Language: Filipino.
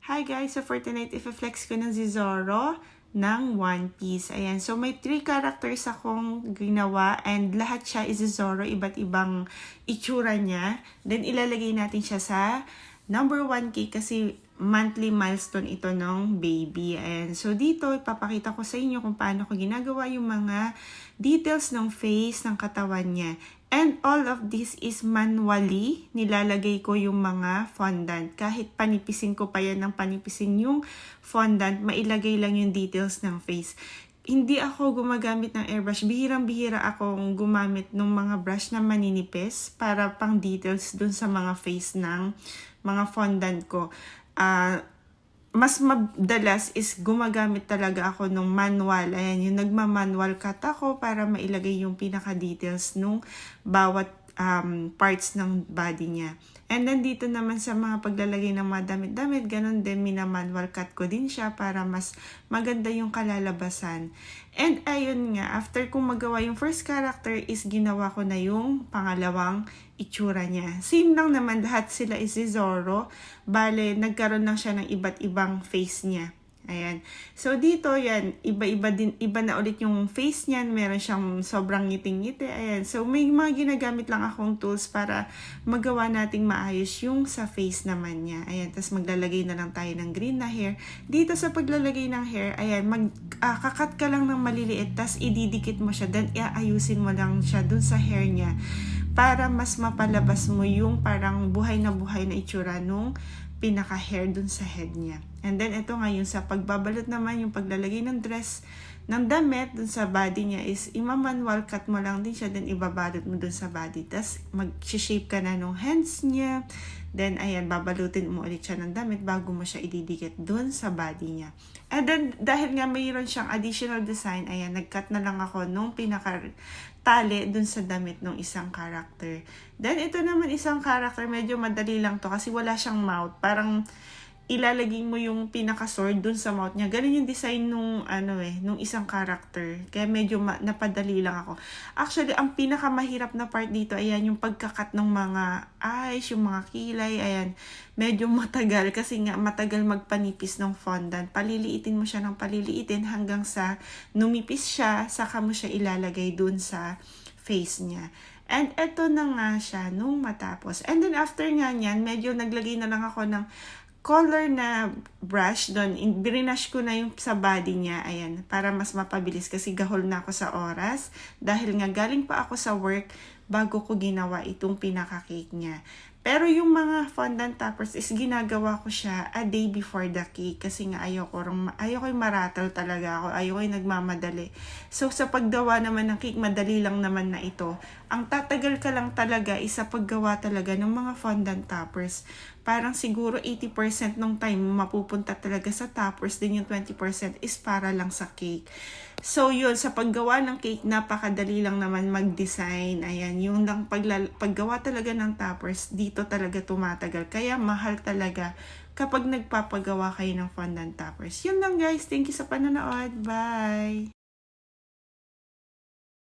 Hi guys! So for tonight, i-flex ko ng Zizoro ng One Piece. Ayan. So may 3 characters akong ginawa and lahat siya is Zizoro. Iba't ibang itsura niya. Then ilalagay natin siya sa number 1K kasi monthly milestone ito ng baby. Ayan. So dito, ipapakita ko sa inyo kung paano ko ginagawa yung mga details ng face, ng katawan niya. And all of this is manually, nilalagay ko yung mga fondant. Kahit panipisin ko pa yan ng panipisin yung fondant, mailagay lang yung details ng face. Hindi ako gumagamit ng airbrush. Bihirang-bihira akong gumamit ng mga brush na maninipis para pang details dun sa mga face ng mga fondant ko. Mas madalas is gumagamit talaga ako ng manual. Ayan, yung nagma-manual cut ako para mailagay yung pinaka-details nung bawat parts ng body niya. And then dito naman sa mga paglalagay ng mga damit-damit, ganun din, mina-manual cut ko din siya para mas maganda yung kalalabasan. And ayun nga, after kong magawa yung first character is ginawa ko na yung pangalawang itsura niya. Same lang naman, lahat sila is Zizoro. Bale, nagkaroon lang siya ng iba't ibang face niya. Ayan. So dito yan, iba na ulit yung face niyan. Meron siyang sobrang ngiting-ngiti. Ayan. So may mga ginagamit lang akong tools para magawa nating maayos yung sa face naman niya. Ayan. Tapos maglalagay na lang tayo ng green na hair. Dito sa paglalagay ng hair, ayan, kakat ka lang ng maliliit. Tapos ididikit mo siya. Then iayusin mo lang siya dun sa hair niya. Para mas mapalabas mo yung parang buhay na itsura nung pinaka-hair dun sa head niya. And then, ito ngayon sa pagbabalot naman, yung paglalagay ng dress, ng damit dun sa body niya is ima-manual cut mo lang din siya, then ibabalot mo dun sa body. Tapos, mag-shape ka na ng hands niya. Then, ayan, babalutin mo ulit siya ng damit bago mo siya ididikit dun sa body niya. And then, dahil nga mayroon siyang additional design, ayan, nag-cut na lang ako nung pinaka-tali dun sa damit ng isang character. Then, ito naman isang character, medyo madali lang to kasi wala siyang mouth. Parang, ilalagay mo yung pinaka-sword dun sa mouth niya. Ganun yung design nung, nung isang character. Kaya medyo napadali lang ako. Actually, ang pinakamahirap na part dito, ayan, yung pagkakat ng mga eyes, yung mga kilay, ayan. Medyo matagal kasi nga matagal magpanipis ng fondant. Paliliitin mo siya ng paliliitin hanggang sa numipis siya, saka mo siya ilalagay dun sa face niya. And eto na nga siya nung matapos. And then after nga niyan, medyo naglagay na lang ako ng color na brush doon. Birinash ko na yung sa body niya. Ayan, para mas mapabilis kasi gahol na ako sa oras. Dahil nga galing pa ako sa work bago ko ginawa itong pinaka-cake niya. Pero yung mga fondant toppers is ginagawa ko siya a day before the cake kasi nga ayoko yung maratal talaga ako. Ayoko yung nagmamadali. So sa paggawa naman ng cake, madali lang naman na ito. Ang tatagal ka lang talaga is sa paggawa talaga ng mga fondant toppers. Parang siguro 80% ng time mapupunta talaga sa toppers, din yung 20% is para lang sa cake. So yun, sa paggawa ng cake, napakadali lang naman mag-design. Ayan, yung lang paggawa talaga ng toppers, dito talaga tumatagal. Kaya mahal talaga kapag nagpapagawa kayo ng fondant toppers. Yun lang guys, thank you sa panonood. Bye!